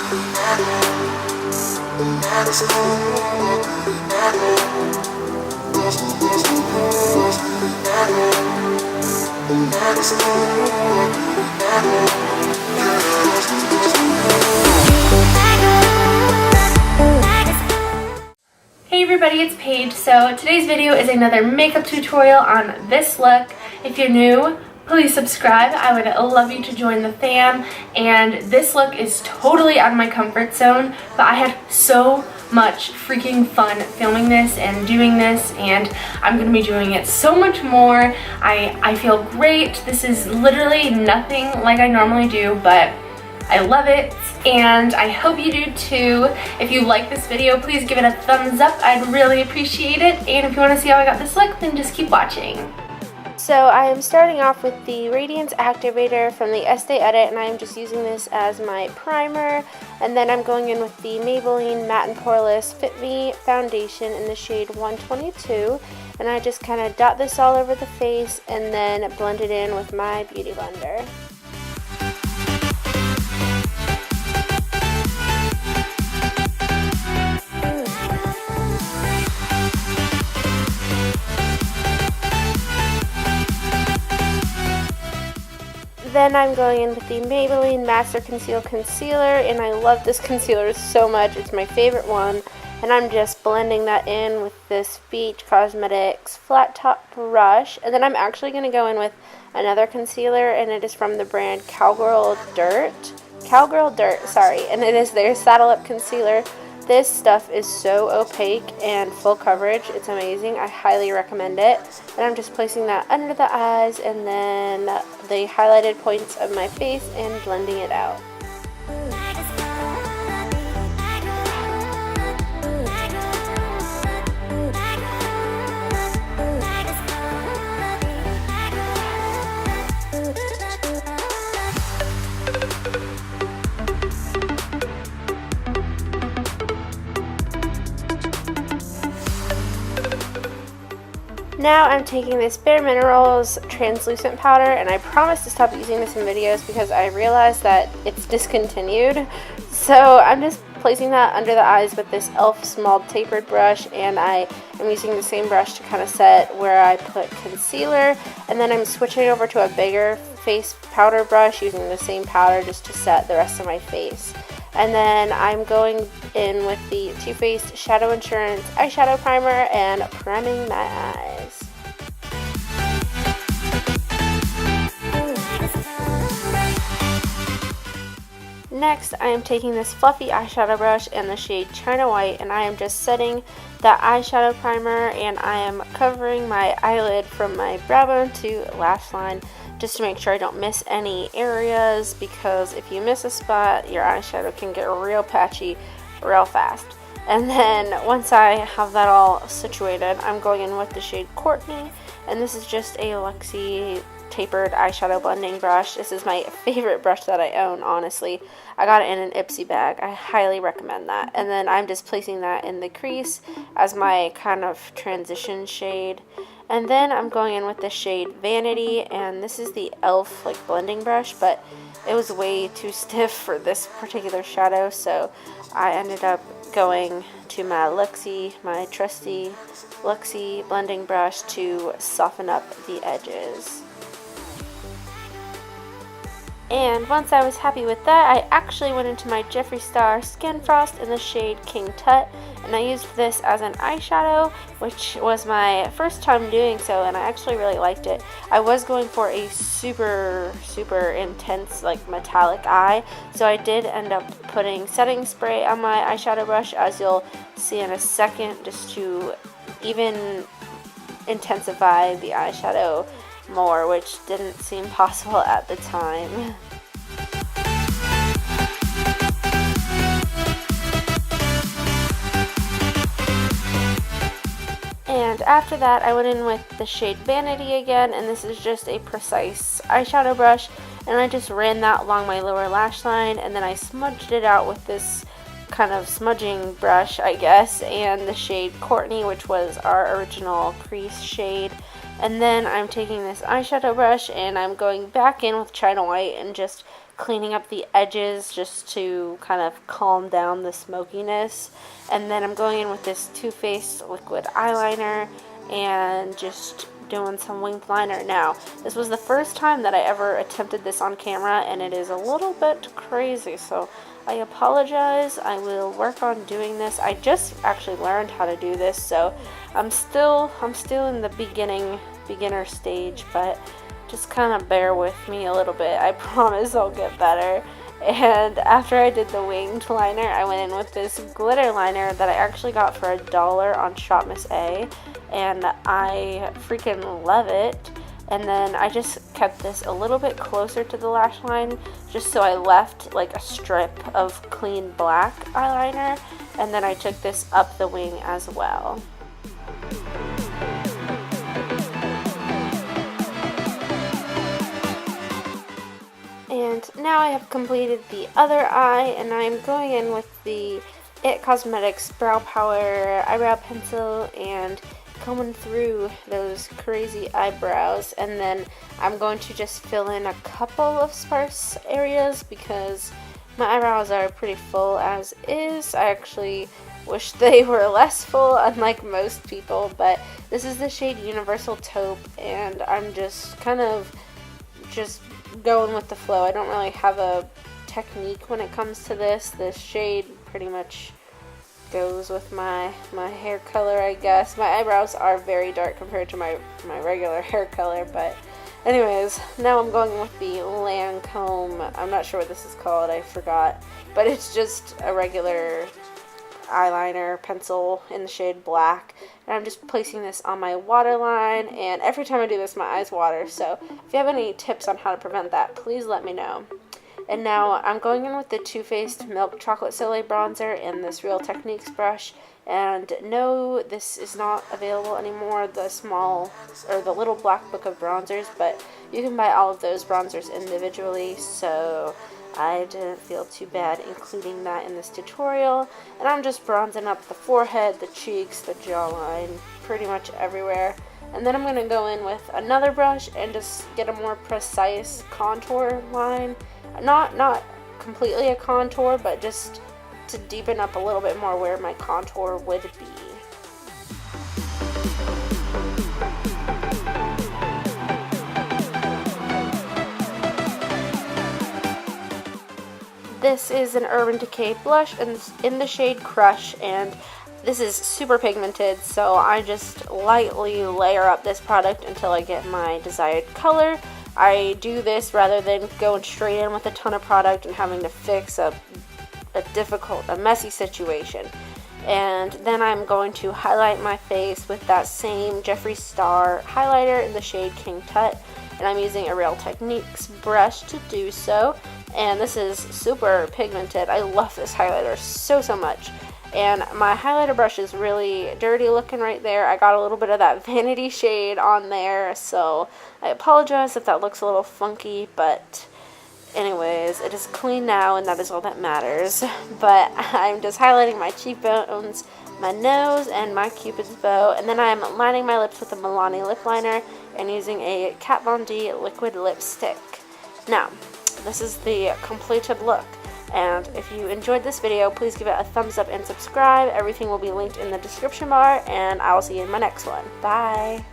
Hey everybody, it's Paige. So today's video is another makeup tutorial on this look. If you're new, please subscribe. I would love you to join the fam. And this look is totally out of my comfort zone, but I had so much freaking fun filming this and doing this, and I'm going to be doing it so much more. I feel great. This is literally nothing like I normally do, but I love it, and I hope you do too. If you like this video, please give it a thumbs up. I'd really appreciate it. And if you want to see how I got this look, then just keep watching. So I am starting off with the Radiance Activator from the Estee Edit, and I am just using this as my primer. And then I'm going in with the Maybelline Matte and Poreless Fit Me Foundation in the shade 122. And I just kind of dot this all over the face and then blend it in with my Beauty Blender. Then I'm going in with the Maybelline Master Conceal Concealer, and I love this concealer so much. It's my favorite one. And I'm just blending that in with this Beach Cosmetics flat top brush. And then I'm actually going to go in with another concealer, and it is from the brand Cowgirl Dirt, and it is their Saddle Up Concealer. This stuff is so opaque and full coverage. It's amazing. I highly recommend it. And I'm just placing that under the eyes and then the highlighted points of my face and blending it out. Now I'm taking this Bare Minerals translucent powder, and I promise to stop using this in videos because I realized that it's discontinued. So I'm just placing that under the eyes with this e.l.f. small tapered brush, and I am using the same brush to kind of set where I put concealer, and then I'm switching over to a bigger face powder brush using the same powder just to set the rest of my face. And then I'm going in with the Too Faced Shadow Insurance eyeshadow primer and priming my eyes. Next, I am taking this fluffy eyeshadow brush in the shade China White, and I am just setting that eyeshadow primer, and I am covering my eyelid from my brow bone to lash line, just to make sure I don't miss any areas, because if you miss a spot, your eyeshadow can get real patchy real fast. And then once I have that all situated, I'm going in with the shade Courtney, and this is just a Luxie tapered eyeshadow blending brush. This is my favorite brush that I own, honestly. I got it in an Ipsy bag. I highly recommend that. And then I'm just placing that in the crease as my kind of transition shade. And then I'm going in with the shade Vanity, and this is the e.l.f. like blending brush, but it was way too stiff for this particular shadow, so I ended up going to my my trusty Luxie blending brush to soften up the edges. And once I was happy with that, I actually went into my Jeffree Star Skin Frost in the shade King Tut, and I used this as an eyeshadow, which was my first time doing so, and I actually really liked it. I was going for a super intense like metallic eye, so I did end up putting setting spray on my eyeshadow brush, as you'll see in a second, just to even intensify the eyeshadow more, which didn't seem possible at the time. And after that, I went in with the shade Vanity again, and this is just a precise eyeshadow brush, and I just ran that along my lower lash line, and then I smudged it out with this kind of smudging brush, I guess, and the shade Courtney, which was our original crease shade. And then I'm taking this eyeshadow brush and I'm going back in with China White and just cleaning up the edges just to kind of calm down the smokiness. And then I'm going in with this Too Faced liquid eyeliner and just doing some winged liner. Now, this was the first time that I ever attempted this on camera, and it is a little bit crazy, so I apologize. I will work on doing this. I just actually learned how to do this, so I'm still in the beginner stage, but just kind of bear with me a little bit. I promise I'll get better. And after I did the winged liner, I went in with this glitter liner that I actually got for $1 on Shop Miss A, and I freaking love it. And then I just kept this a little bit closer to the lash line, just so I left like a strip of clean black eyeliner, and then I took this up the wing as well. And now I have completed the other eye, and I'm going in with the IT Cosmetics Brow Power Eyebrow Pencil and combing through those crazy eyebrows. And then I'm going to just fill in a couple of sparse areas because my eyebrows are pretty full as is. I actually wish they were less full, unlike most people, but this is the shade Universal Taupe, and I'm just kind of just going with the flow. I don't really have a technique when it comes to this. This shade pretty much goes with my hair color, I guess. My eyebrows are very dark compared to my regular hair color, but anyways, now I'm going with the Lancome. I'm not sure what this is called, I forgot, but it's just a regular eyeliner pencil in the shade black, and I'm just placing this on my waterline, and every time I do this my eyes water, so if you have any tips on how to prevent that, please let me know. And now I'm going in with the Too Faced Milk Chocolate Soleil Bronzer and this Real Techniques brush. And no, this is not available anymore, the little black book of bronzers, but you can buy all of those bronzers individually, so I didn't feel too bad including that in this tutorial. And I'm just bronzing up the forehead, the cheeks, the jawline, pretty much everywhere. And then I'm going to go in with another brush and just get a more precise contour line. Not completely a contour, but just to deepen up a little bit more where my contour would be. This is an Urban Decay blush in the shade Crush, and this is super pigmented, so I just lightly layer up this product until I get my desired color. I do this rather than going straight in with a ton of product and having to fix a messy situation. And then I'm going to highlight my face with that same Jeffree Star highlighter in the shade King Tut, and I'm using a Real Techniques brush to do so. And this is super pigmented. I love this highlighter so much. And my highlighter brush is really dirty looking right there. I got a little bit of that vanity shade on there, so I apologize if that looks a little funky, but anyways, it is clean now, and that is all that matters. But I'm just highlighting my cheekbones, my nose, and my Cupid's bow, and then I'm lining my lips with a Milani lip liner and using a Kat Von D liquid lipstick. Now, this is the completed look. And if you enjoyed this video, please give it a thumbs up and subscribe. Everything will be linked in the description bar, and I will see you in my next one. Bye!